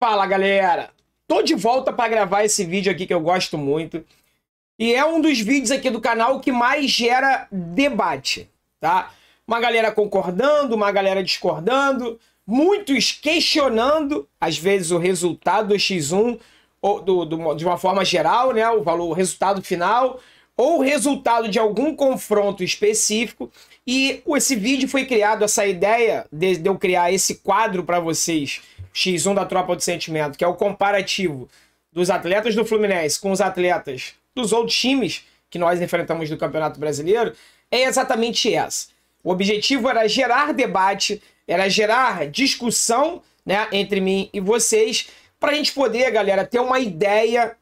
Fala, galera! Tô de volta para gravar esse vídeo aqui que eu gosto muito. E é um dos vídeos aqui do canal que mais gera debate, tá? Uma galera concordando, uma galera discordando, muitos questionando, às vezes, o resultado do X1, ou de uma forma geral, né? O resultado final, ou o resultado de algum confronto específico. E esse vídeo foi criado, essa ideia de eu criar esse quadro para vocês, X1 da Tropa do Sentimento, que é o comparativo dos atletas do Fluminense com os atletas dos outros times que nós enfrentamos no Campeonato Brasileiro, é exatamente essa. O objetivo era gerar debate, era gerar discussão, né, entre mim e vocês, para a gente poder, galera, ter uma ideia.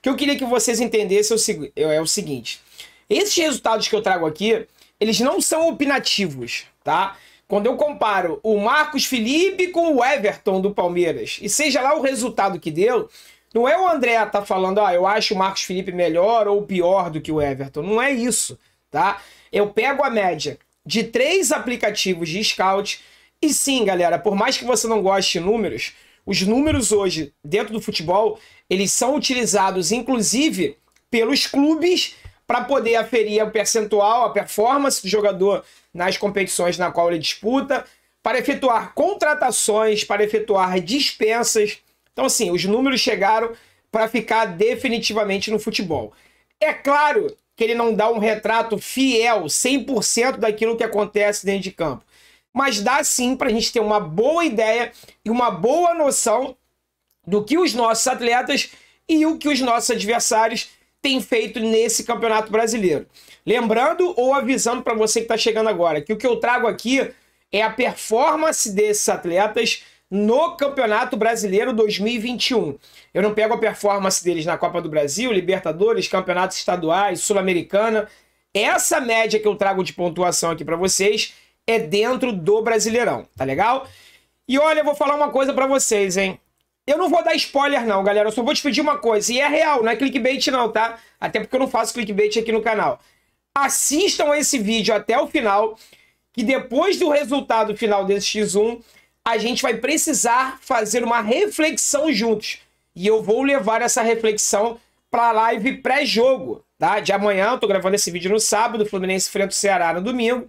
Que eu queria que vocês entendessem é o seguinte. Esses resultados que eu trago aqui, eles não são opinativos, tá? Quando eu comparo o Marcos Felipe com o Everton do Palmeiras, e seja lá o resultado que deu, não é o André tá falando, eu acho o Marcos Felipe melhor ou pior do que o Everton. Não é isso, tá? Eu pego a média de 3 aplicativos de scout, e sim, galera, por mais que você não goste de números, os números hoje, dentro do futebol, eles são utilizados, inclusive, pelos clubes para poder aferir o percentual, a performance do jogador nas competições na qual ele disputa, para efetuar contratações, para efetuar dispensas. Então, assim, os números chegaram para ficar definitivamente no futebol. É claro que ele não dá um retrato fiel, 100% daquilo que acontece dentro de campo. Mas dá sim para a gente ter uma boa ideia e uma boa noção do que os nossos atletas e o que os nossos adversários têm feito nesse Campeonato Brasileiro. Lembrando ou avisando para você que está chegando agora, que o que eu trago aqui é a performance desses atletas no Campeonato Brasileiro 2021. Eu não pego a performance deles na Copa do Brasil, Libertadores, Campeonatos Estaduais, Sul-Americana. Essa média que eu trago de pontuação aqui para vocês é dentro do Brasileirão, tá legal? E olha, eu vou falar uma coisa para vocês, hein? Eu não vou dar spoiler não, galera, eu só vou te pedir uma coisa, e é real, não é clickbait não, tá? Até porque eu não faço clickbait aqui no canal. Assistam esse vídeo até o final, que depois do resultado final desse X1, a gente vai precisar fazer uma reflexão juntos. E eu vou levar essa reflexão para a live pré-jogo, tá? De amanhã, eu tô gravando esse vídeo no sábado, o Fluminense enfrenta o Ceará no domingo.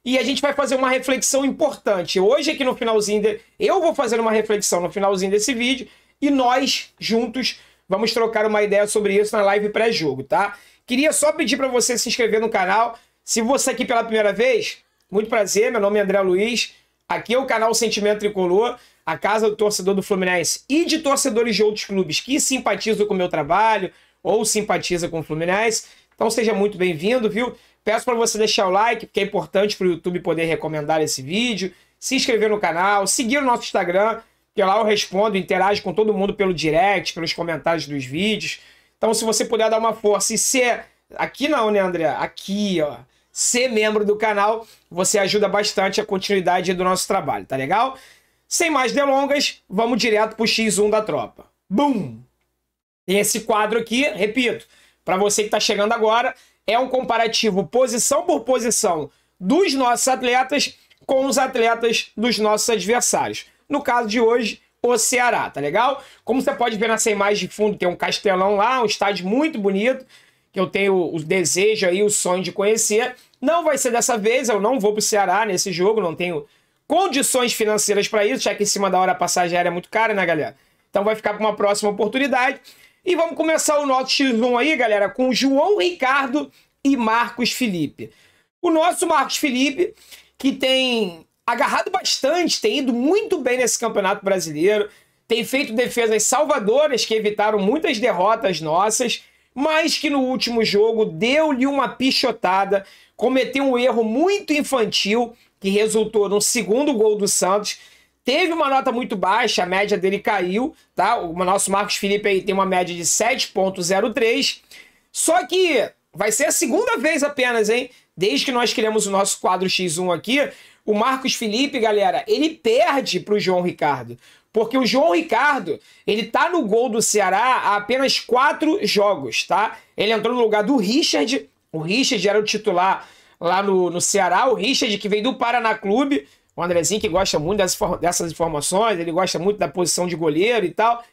E a gente vai fazer uma reflexão importante. Hoje aqui no finalzinho, eu vou fazer uma reflexão no finalzinho desse vídeo e nós, juntos, vamos trocar uma ideia sobre isso na live pré-jogo, tá? Queria só pedir para você se inscrever no canal. Se você aqui pela primeira vez, muito prazer, meu nome é André Luiz. Aqui é o canal Sentimento Tricolor, a casa do torcedor do Fluminense e de torcedores de outros clubes que simpatizam com o meu trabalho ou simpatizam com o Fluminense. Então seja muito bem-vindo, viu? Peço para você deixar o like, porque é importante para o YouTube poder recomendar esse vídeo, se inscrever no canal, seguir o nosso Instagram, que lá eu respondo, interajo com todo mundo pelo direct, pelos comentários dos vídeos. Então, se você puder dar uma força e ser... Aqui não, né, André? Aqui, ó. Ser membro do canal, você ajuda bastante a continuidade do nosso trabalho, tá legal? Sem mais delongas, vamos direto pro X1 da tropa. Bum! Tem esse quadro aqui, repito, para você que está chegando agora, é um comparativo posição por posição dos nossos atletas com os atletas dos nossos adversários. No caso de hoje, o Ceará, tá legal? Como você pode ver nessa imagem de fundo, tem um castelão lá, um estádio muito bonito, que eu tenho o desejo aí, o sonho de conhecer. Não vai ser dessa vez, eu não vou pro Ceará nesse jogo, não tenho condições financeiras para isso, já que em cima da hora a passagem aérea é muito cara, né, galera? Então vai ficar para uma próxima oportunidade. E vamos começar o nosso X1 aí, galera, com João Ricardo e Marcos Felipe. O nosso Marcos Felipe, que tem agarrado bastante, tem ido muito bem nesse Campeonato Brasileiro, tem feito defesas salvadoras que evitaram muitas derrotas nossas, mas que no último jogo deu-lhe uma pichotada, cometeu um erro muito infantil, que resultou no segundo gol do Santos. Teve uma nota muito baixa, a média dele caiu, tá? O nosso Marcos Felipe aí tem uma média de 7,03. Só que vai ser a segunda vez apenas, hein? Desde que nós criamos o nosso quadro X1 aqui, o Marcos Felipe, galera, ele perde para o João Ricardo. Porque o João Ricardo, ele tá no gol do Ceará há apenas 4 jogos, tá? Ele entrou no lugar do Richard. O Richard era o titular lá no Ceará. O Richard que veio do Paraná Clube. O Andrezinho que gosta muito dessas informações, ele gosta muito da posição de goleiro e tal.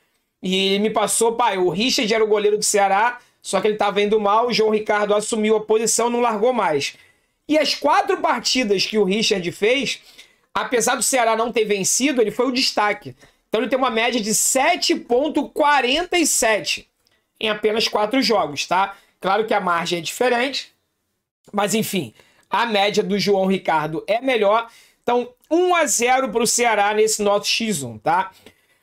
E ele me passou, pai, o Richard era o goleiro do Ceará, só que ele estava indo mal, o João Ricardo assumiu a posição, não largou mais. E as 4 partidas que o Richard fez, apesar do Ceará não ter vencido, ele foi o destaque. Então ele tem uma média de 7,47 em apenas 4 jogos, tá? Claro que a margem é diferente, mas enfim, a média do João Ricardo é melhor. Então, 1-0 para o Ceará nesse nosso X1, tá?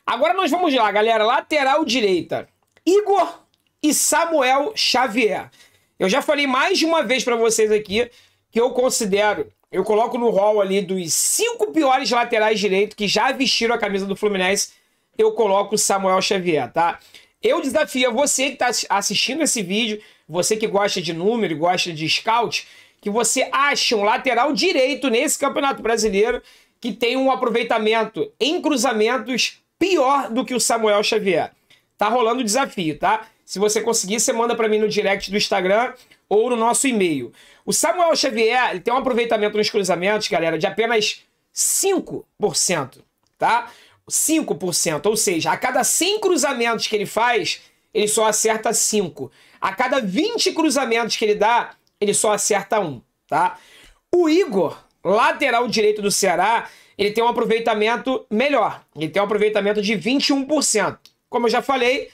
Agora nós vamos lá, galera. Lateral direita, Igor e Samuel Xavier. Eu já falei mais de uma vez para vocês aqui que eu considero, eu coloco no hall ali dos 5 piores laterais direitos que já vestiram a camisa do Fluminense, eu coloco o Samuel Xavier, tá? Eu desafio a você que está assistindo esse vídeo, você que gosta de número, gosta de scout, que você ache um lateral direito nesse Campeonato Brasileiro que tem um aproveitamento em cruzamentos pior do que o Samuel Xavier. Tá rolando o desafio, tá? Se você conseguir, você manda para mim no direct do Instagram ou no nosso e-mail. O Samuel Xavier, ele tem um aproveitamento nos cruzamentos, galera, de apenas 5%, tá? 5%, ou seja, a cada 100 cruzamentos que ele faz, ele só acerta 5. A cada 20 cruzamentos que ele dá, ele só acerta 1, tá? O Igor, lateral direito do Ceará, ele tem um aproveitamento melhor. Ele tem um aproveitamento de 21%. Como eu já falei,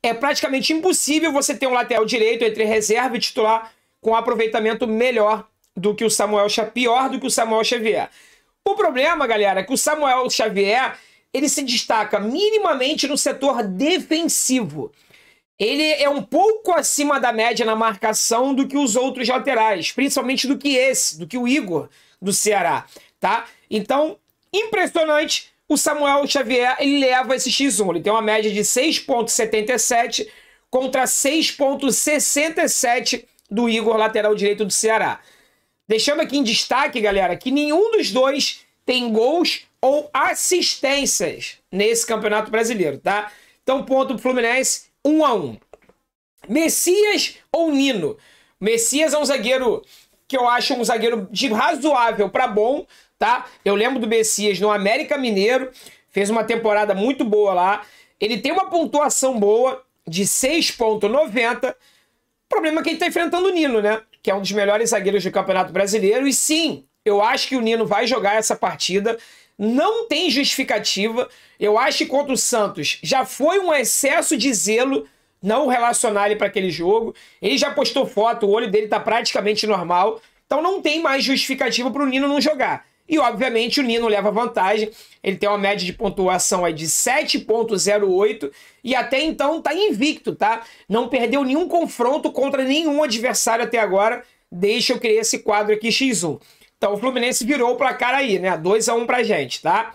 é praticamente impossível você ter um lateral direito entre reserva e titular com um aproveitamento melhor do que o Samuel Xavier, pior do que o Samuel Xavier. O problema, galera, é que o Samuel Xavier, ele se destaca minimamente no setor defensivo. Ele é um pouco acima da média na marcação do que os outros laterais, principalmente do que o Igor do Ceará, tá? Então, impressionante, o Samuel Xavier, ele leva esse X1, ele tem uma média de 6,77 contra 6,67 do Igor, lateral direito do Ceará. Deixando aqui em destaque, galera, que nenhum dos dois tem gols ou assistências nesse Campeonato Brasileiro, tá? Então, ponto pro Fluminense, 1-1. Messias ou Nino? Messias é um zagueiro que eu acho um zagueiro de razoável para bom, tá? Eu lembro do Messias no América Mineiro, fez uma temporada muito boa lá. Ele tem uma pontuação boa de 6,90. O problema é que ele tá enfrentando o Nino, né? Que é um dos melhores zagueiros do Campeonato Brasileiro. E sim, eu acho que o Nino vai jogar essa partida. Não tem justificativa. Eu acho que contra o Santos já foi um excesso de zelo não relacionar ele para aquele jogo. Ele já postou foto, o olho dele tá praticamente normal. Então não tem mais justificativa para o Nino não jogar. E obviamente o Nino leva vantagem. Ele tem uma média de pontuação aí de 7,08 e até então tá invicto, tá? Não perdeu nenhum confronto contra nenhum adversário até agora. Deixa eu criar esse quadro aqui X1. Então o Fluminense virou o placar aí, né? 2-1 pra gente, tá?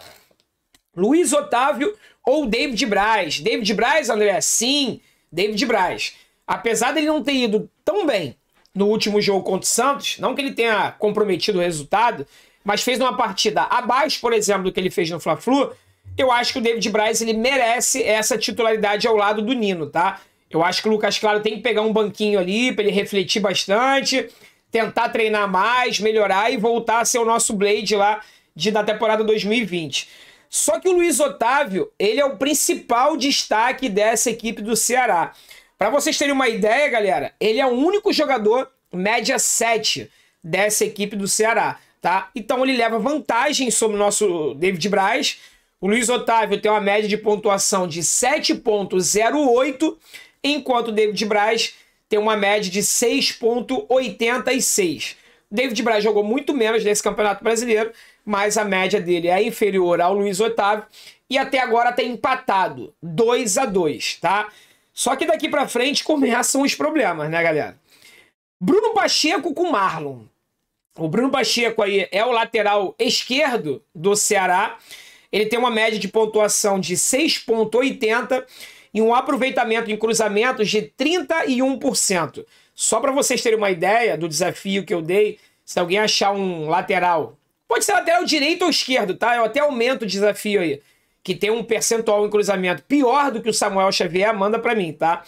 Luiz Otávio ou David Braz? David Braz, André? Sim, David Braz. Apesar dele não ter ido tão bem no último jogo contra o Santos, não que ele tenha comprometido o resultado, mas fez uma partida abaixo, por exemplo, do que ele fez no Fla-Flu, eu acho que o David Braz ele merece essa titularidade ao lado do Nino, tá? Eu acho que o Lucas Claro tem que pegar um banquinho ali para ele refletir bastante, tentar treinar mais, melhorar e voltar a ser o nosso Blade lá da temporada 2020. Só que o Luiz Otávio, ele é o principal destaque dessa equipe do Ceará. Para vocês terem uma ideia, galera, ele é o único jogador média 7 dessa equipe do Ceará, tá? Então ele leva vantagem sobre o nosso David Braz. O Luiz Otávio tem uma média de pontuação de 7,08, enquanto o David Braz tem uma média de 6,86. O David Braz jogou muito menos nesse Campeonato Brasileiro, mas a média dele é inferior ao Luiz Otávio e até agora está empatado, 2-2, tá? Só que daqui para frente começam os problemas, né, galera? Bruno Pacheco com Marlon. O Bruno Pacheco aí é o lateral esquerdo do Ceará. Ele tem uma média de pontuação de 6,80 e um aproveitamento em cruzamentos de 31%. Só para vocês terem uma ideia do desafio que eu dei, se alguém achar um lateral, pode ser lateral direito ou esquerdo, tá? Eu até aumento o desafio aí, que tem um percentual em cruzamento pior do que o Samuel Xavier, manda para mim, tá?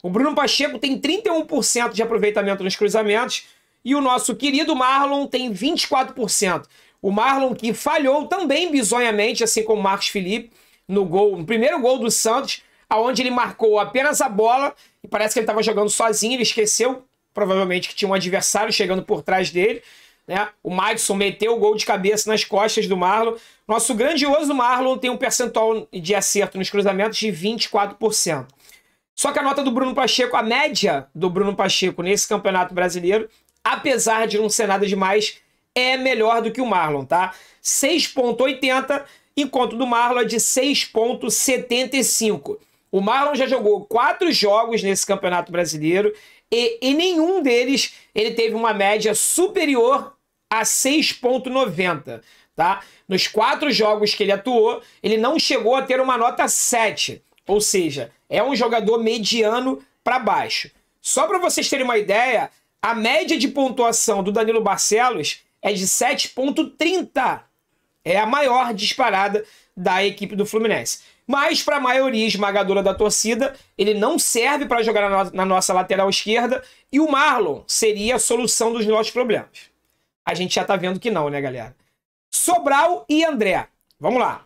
O Bruno Pacheco tem 31% de aproveitamento nos cruzamentos e o nosso querido Marlon tem 24%. O Marlon que falhou também bizonhamente, assim como o Marcos Felipe, no primeiro gol do Santos, aonde ele marcou apenas a bola e parece que ele estava jogando sozinho, ele esqueceu provavelmente que tinha um adversário chegando por trás dele, né? O Madison meteu o gol de cabeça nas costas do Marlon. Nosso grandioso Marlon tem um percentual de acerto nos cruzamentos de 24%. Só que a nota do Bruno Pacheco, a média do Bruno Pacheco nesse Campeonato Brasileiro, apesar de não ser nada demais, é melhor do que o Marlon, tá? 6,80, enquanto o do Marlon é de 6,75. O Marlon já jogou 4 jogos nesse Campeonato Brasileiro e em nenhum deles ele teve uma média superior a 6,90, tá? Nos 4 jogos que ele atuou, ele não chegou a ter uma nota 7, ou seja, é um jogador mediano para baixo. Só para vocês terem uma ideia, a média de pontuação do Danilo Barcelos é de 7,30. É a maior disparada da equipe do Fluminense. Mas para a maioria esmagadora da torcida, ele não serve para jogar na nossa lateral esquerda e o Marlon seria a solução dos nossos problemas. A gente já está vendo que não, né, galera? Sobral e André. Vamos lá.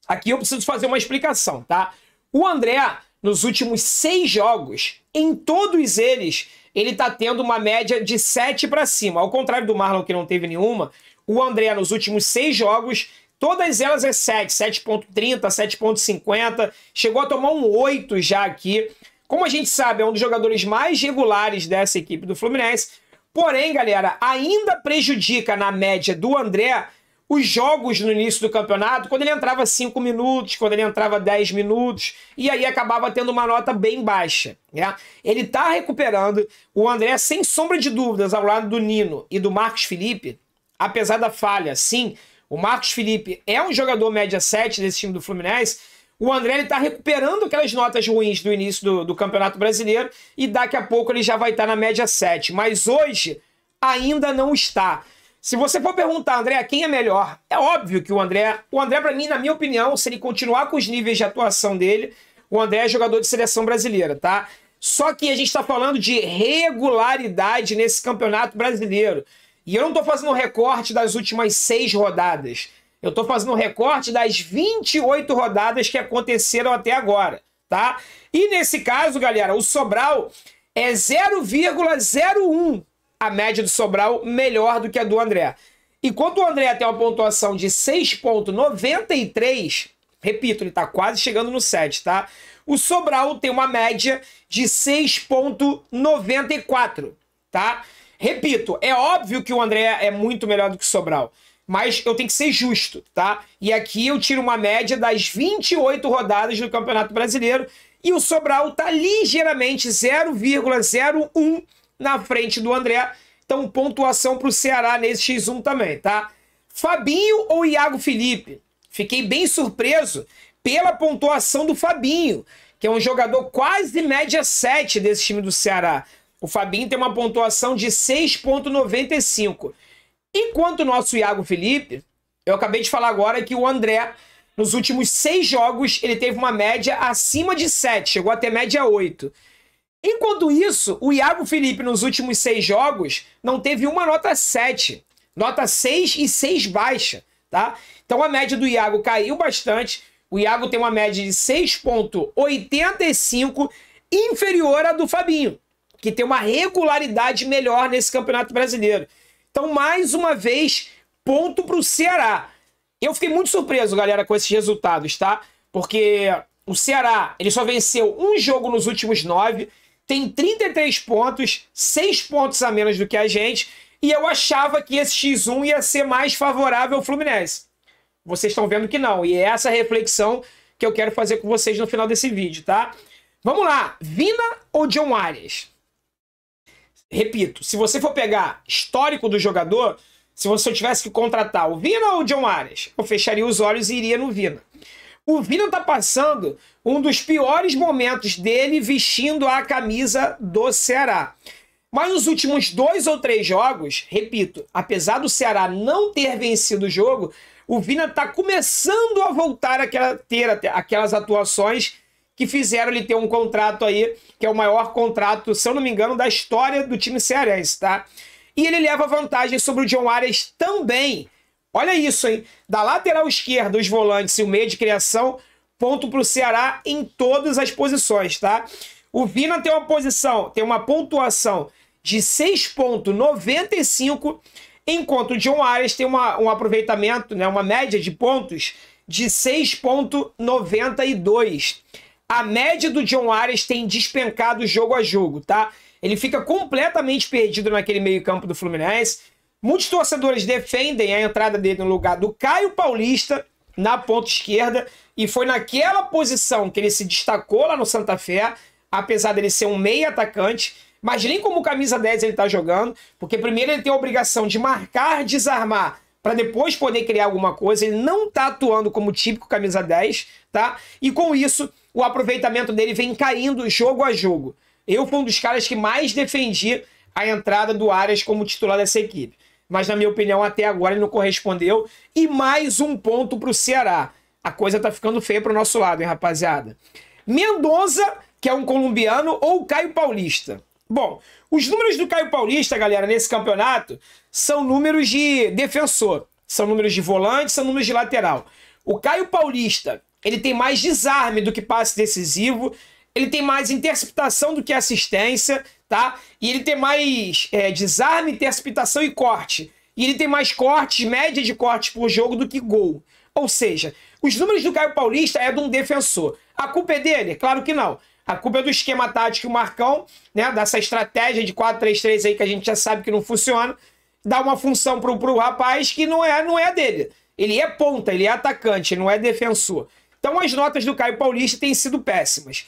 Aqui eu preciso fazer uma explicação, tá? O André, nos últimos 6 jogos, em todos eles, ele tá tendo uma média de 7 para cima. Ao contrário do Marlon, que não teve nenhuma, o André, nos últimos 6 jogos, todas elas é 7, 7,30, 7,50. Chegou a tomar um 8 já aqui. Como a gente sabe, é um dos jogadores mais regulares dessa equipe do Fluminense. Porém, galera, ainda prejudica na média do André os jogos no início do campeonato, quando ele entrava 5 minutos, quando ele entrava 10 minutos, e aí acabava tendo uma nota bem baixa, né? Ele tá recuperando. O André, sem sombra de dúvidas, ao lado do Nino e do Marcos Felipe, apesar da falha, sim, o Marcos Felipe é um jogador média 7 desse time do Fluminense. O André ele tá recuperando aquelas notas ruins do início do Campeonato Brasileiro e daqui a pouco ele já vai estar na média 7. Mas hoje ainda não está. Se você for perguntar, André, quem é melhor? É óbvio que o André, para mim, na minha opinião, se ele continuar com os níveis de atuação dele, o André é jogador de seleção brasileira, tá? Só que a gente está falando de regularidade nesse Campeonato Brasileiro. E eu não estou fazendo um recorte das últimas 6 rodadas. Eu estou fazendo um recorte das 28 rodadas que aconteceram até agora, tá? E nesse caso, galera, o Sobral é 0,01. A média do Sobral melhor do que a do André. Enquanto o André tem uma pontuação de 6,93, repito, ele está quase chegando no 7, tá? O Sobral tem uma média de 6,94, tá? Repito, é óbvio que o André é muito melhor do que o Sobral, mas eu tenho que ser justo, tá? E aqui eu tiro uma média das 28 rodadas do Campeonato Brasileiro e o Sobral está ligeiramente 0,01 na frente do André. Então, pontuação para o Ceará nesse X1 também, tá? Fabinho ou Iago Felipe? Fiquei bem surpreso pela pontuação do Fabinho, que é um jogador quase média 7 desse time do Ceará. O Fabinho tem uma pontuação de 6,95. Enquanto o nosso Iago Felipe, eu acabei de falar agora que o André, nos últimos 6 jogos, ele teve uma média acima de 7, chegou a ter média 8. Enquanto isso, o Iago Felipe, nos últimos 6 jogos, não teve uma nota 7. Nota 6 e 6 baixa, tá? Então a média do Iago caiu bastante. O Iago tem uma média de 6,85, inferior à do Fabinho, que tem uma regularidade melhor nesse Campeonato Brasileiro. Então, mais uma vez, ponto para o Ceará. Eu fiquei muito surpreso, galera, com esses resultados, tá? Porque o Ceará, ele só venceu um jogo nos últimos 9, tem 33 pontos, 6 pontos a menos do que a gente, e eu achava que esse X1 ia ser mais favorável ao Fluminense. Vocês estão vendo que não, e é essa reflexão que eu quero fazer com vocês no final desse vídeo, tá? Vamos lá, Vina ou John Arias? Repito, se você for pegar histórico do jogador, se você tivesse que contratar o Vina ou o John Arias, eu fecharia os olhos e iria no Vina. O Vina está passando um dos piores momentos dele vestindo a camisa do Ceará. Mas nos últimos 2 ou 3 jogos, repito, apesar do Ceará não ter vencido o jogo, o Vina está começando a voltar a ter aquelas atuações que fizeram ele ter um contrato aí, que é o maior contrato, se eu não me engano, da história do time cearense, tá? E ele leva vantagem sobre o John Arias também, Olha isso, hein? Da lateral esquerda, os volantes e o meio de criação, ponto para o Ceará em todas as posições, tá? O Vina tem uma pontuação de 6,95, enquanto o John Arias tem um aproveitamento, né, uma média de pontos de 6,92. A média do John Arias tem despencado jogo a jogo, tá? Ele fica completamente perdido naquele meio-campo do Fluminense. Muitos torcedores defendem a entrada dele no lugar do Caio Paulista na ponta esquerda, e foi naquela posição que ele se destacou lá no Santa Fé, apesar dele ser um meio atacante, mas nem como camisa 10 ele tá jogando, porque primeiro ele tem a obrigação de marcar, desarmar, para depois poder criar alguma coisa. Ele não tá atuando como típico camisa 10, tá? E com isso, o aproveitamento dele vem caindo jogo a jogo. Eu fui um dos caras que mais defendi a entrada do Arias como titular dessa equipe. Mas, na minha opinião, até agora ele não correspondeu. E mais um ponto pro Ceará. A coisa tá ficando feia pro nosso lado, hein, rapaziada? Mendonça, que é um colombiano, ou Caio Paulista? Bom, os números do Caio Paulista, galera, nesse campeonato, são números de defensor. São números de volante, são números de lateral. O Caio Paulista, ele tem mais desarme do que passe decisivo. Ele tem mais interceptação do que assistência, tá? E ele tem mais desarme, interceptação e corte. E ele tem mais cortes, média de cortes por jogo do que gol. Ou seja, os números do Caio Paulista é de um defensor. A culpa é dele? Claro que não. A culpa é do esquema tático do Marcão, né? Dessa estratégia de 4-3-3 aí que a gente já sabe que não funciona. Dá uma função pro rapaz que não é dele. Ele é ponta, ele é atacante, ele não é defensor. Então as notas do Caio Paulista têm sido péssimas.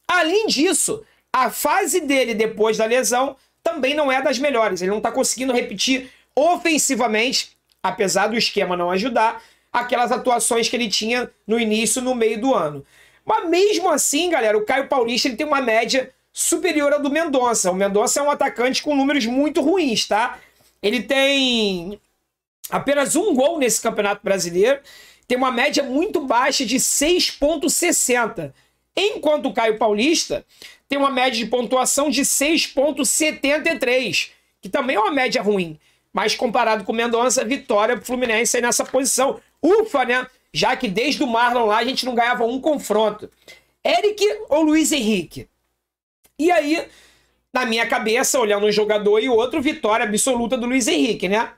Além disso, a fase dele depois da lesão também não é das melhores. Ele não está conseguindo repetir ofensivamente, apesar do esquema não ajudar, aquelas atuações que ele tinha no início, no meio do ano. Mas mesmo assim, galera, o Caio Paulista ele tem uma média superior ao do Mendonça. O Mendonça é um atacante com números muito ruins, tá? Ele tem apenas um gol nesse Campeonato Brasileiro, tem uma média muito baixa de 6,60. Enquanto o Caio Paulista tem uma média de pontuação de 6,73, que também é uma média ruim. Mas comparado com o Mendonça, vitória pro Fluminense aí nessa posição. Ufa, né? Já que desde o Marlon lá a gente não ganhava um confronto. Eric ou Luiz Henrique? E aí, na minha cabeça, olhando um jogador e outro, vitória absoluta do Luiz Henrique, né?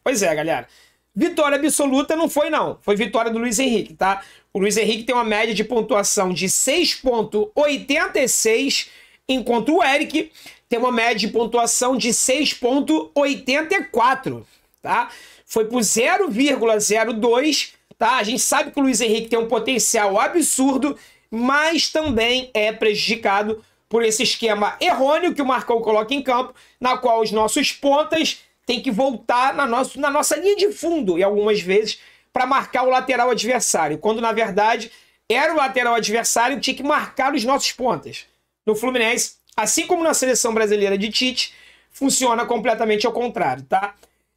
Pois é, galera. Vitória absoluta não foi, não. Foi vitória do Luiz Henrique, tá? O Luiz Henrique tem uma média de pontuação de 6,86, enquanto o Eric tem uma média de pontuação de 6,84, tá? Foi por 0,02, tá? A gente sabe que o Luiz Henrique tem um potencial absurdo, mas também é prejudicado por esse esquema errôneo que o Marcão coloca em campo, na qual os nossos pontas têm que voltar na nossa linha de fundo, e algumas vezes, para marcar o lateral adversário, quando na verdade era o lateral adversário que tinha que marcar os nossos pontas. No Fluminense, assim como na seleção brasileira de Tite, funciona completamente ao contrário, tá?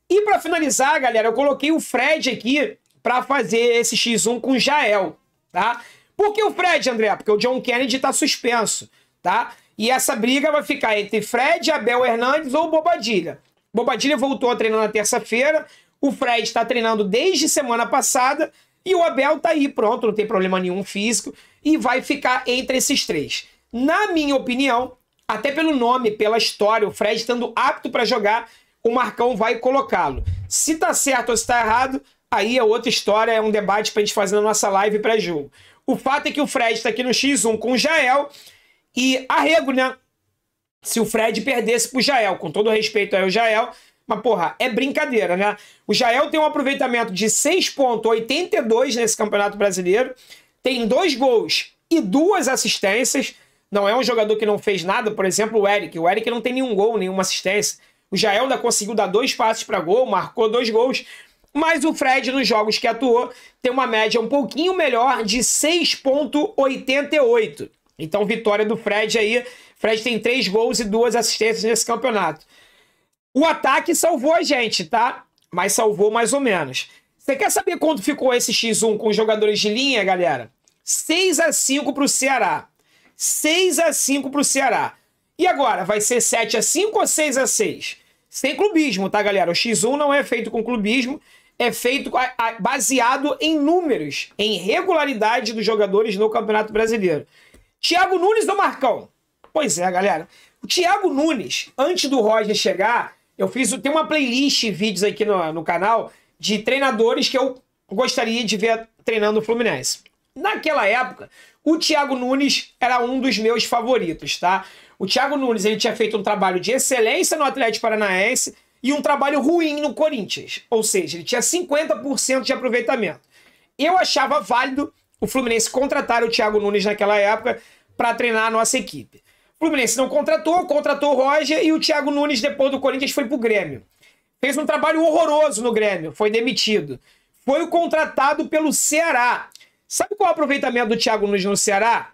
E para finalizar, galera, eu coloquei o Fred aqui para fazer esse X1 com o Jael, tá? Por que o Fred, André? Porque o John Kennedy tá suspenso, tá? E essa briga vai ficar entre Fred, Abel Hernandes ou Bobadilha. Bobadilha voltou a treinar na terça-feira, o Fred está treinando desde semana passada e o Abel tá aí, pronto, não tem problema nenhum físico e vai ficar entre esses três. Na minha opinião, até pelo nome, pela história, o Fred estando apto para jogar, o Marcão vai colocá-lo. Se tá certo ou se tá errado, aí é outra história, é um debate pra gente fazer na nossa live pré-jogo. O fato é que o Fred tá aqui no X1 com o Jael e arrego, né? Se o Fred perdesse pro Jael, com todo respeito ao Jael, mas porra, é brincadeira, né? O Jael tem um aproveitamento de 6,82 nesse Campeonato Brasileiro, tem 2 gols e 2 assistências, não é um jogador que não fez nada, por exemplo, o Eric não tem nenhum gol, nenhuma assistência. O Jael ainda conseguiu dar 2 passes para gol, marcou 2 gols, mas o Fred, nos jogos que atuou, tem uma média um pouquinho melhor de 6,88. Então, vitória do Fred aí. Fred tem 3 gols e 2 assistências nesse campeonato. O ataque salvou a gente, tá? Mas salvou mais ou menos. Você quer saber quanto ficou esse X1 com os jogadores de linha, galera? 6-5 pro Ceará. 6-5 pro Ceará. E agora, vai ser 7-5 ou 6-6? Sem clubismo, tá, galera? O X1 não é feito com clubismo, é feito baseado em números, em regularidade dos jogadores no Campeonato Brasileiro. Thiago Nunes ou Marcão? Pois é, galera. O Thiago Nunes, antes do Roger chegar, tem uma playlist de vídeos aqui no canal de treinadores que eu gostaria de ver treinando o Fluminense. Naquela época, o Thiago Nunes era um dos meus favoritos, tá? O Thiago Nunes, ele tinha feito um trabalho de excelência no Atlético Paranaense e um trabalho ruim no Corinthians. Ou seja, ele tinha 50% de aproveitamento. Eu achava válido o Fluminense contratar o Thiago Nunes naquela época para treinar a nossa equipe. O Fluminense não contratou o Roger e o Thiago Nunes, depois do Corinthians, foi pro Grêmio. Fez um trabalho horroroso no Grêmio, foi demitido. Foi contratado pelo Ceará. Sabe qual é o aproveitamento do Thiago Nunes no Ceará?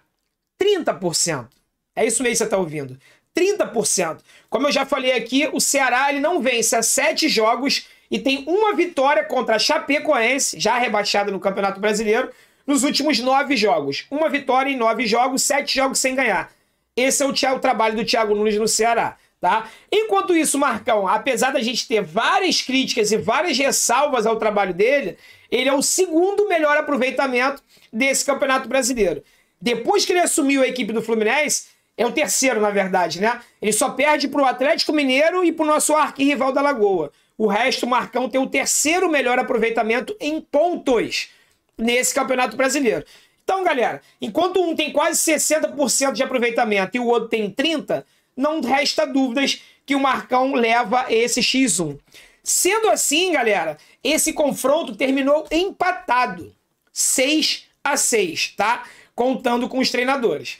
30%. É isso mesmo que você está ouvindo. 30%. Como eu já falei aqui, o Ceará ele não vence há 7 jogos e tem uma vitória contra a Chapecoense, já rebaixada no Campeonato Brasileiro, nos últimos 9 jogos. Uma vitória em 9 jogos, 7 jogos sem ganhar. Esse é o trabalho do Thiago Nunes no Ceará. Tá? Enquanto isso, Marcão, apesar da gente ter várias críticas e várias ressalvas ao trabalho dele, ele é o segundo melhor aproveitamento desse Campeonato Brasileiro. Depois que ele assumiu a equipe do Fluminense, é o terceiro, na verdade, né? Ele só perde para o Atlético Mineiro e para o nosso arquirrival da Lagoa. O resto, o Marcão tem o terceiro melhor aproveitamento em pontos nesse Campeonato Brasileiro. Então, galera, enquanto um tem quase 60% de aproveitamento e o outro tem 30%, não resta dúvidas que o Marcão leva esse X1. Sendo assim, galera, esse confronto terminou empatado. 6-6, tá? Contando com os treinadores.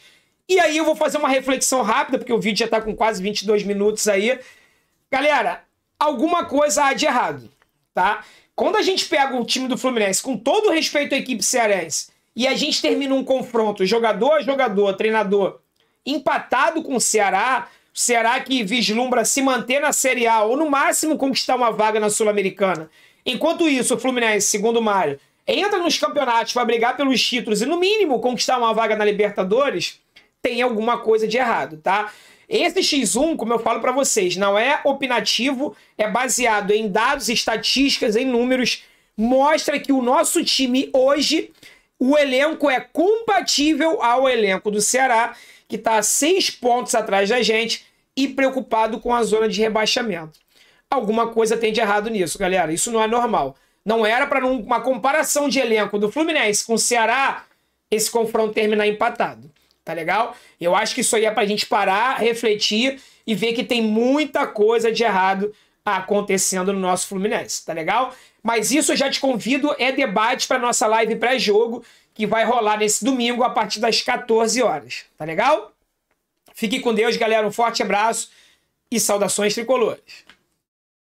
E aí eu vou fazer uma reflexão rápida, porque o vídeo já tá com quase 22 minutos aí. Galera, alguma coisa há de errado, tá? Quando a gente pega o time do Fluminense, com todo o respeito à equipe cearense, e a gente termina um confronto jogador a jogador, treinador, empatado com o Ceará que vislumbra se manter na Série A ou no máximo conquistar uma vaga na Sul-Americana. Enquanto isso, o Fluminense, segundo o Mário, entra nos campeonatos para brigar pelos títulos e no mínimo conquistar uma vaga na Libertadores, tem alguma coisa de errado, tá? Esse X1, como eu falo para vocês, não é opinativo, é baseado em dados, estatísticas, em números, mostra que o nosso time hoje, o elenco é compatível ao elenco do Ceará, que está a 6 pontos atrás da gente e preocupado com a zona de rebaixamento. Alguma coisa tem de errado nisso, galera. Isso não é normal. Não era para uma comparação de elenco do Fluminense com o Ceará, esse confronto terminar empatado. Tá legal? Eu acho que isso aí é pra gente parar, refletir e ver que tem muita coisa de errado acontecendo no nosso Fluminense, tá legal? Mas isso eu já te convido, é debate para nossa live pré-jogo, que vai rolar nesse domingo a partir das 14 horas, tá legal? Fique com Deus, galera, um forte abraço e saudações tricolores.